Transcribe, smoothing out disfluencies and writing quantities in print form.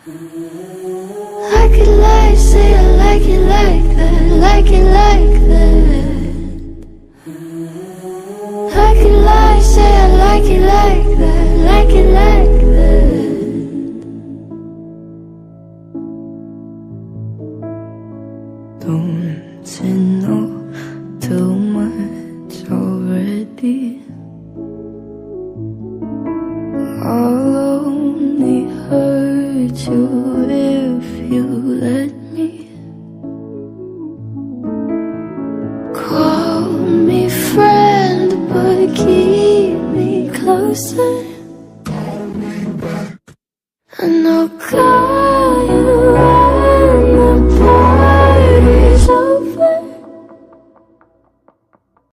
I could lie, say I like it like that, like it like that. I could lie, say I like it like that, like it like that. Don't you know too much already? I'll only hurt you if you let me. Call me friend, but keep me closer. I know God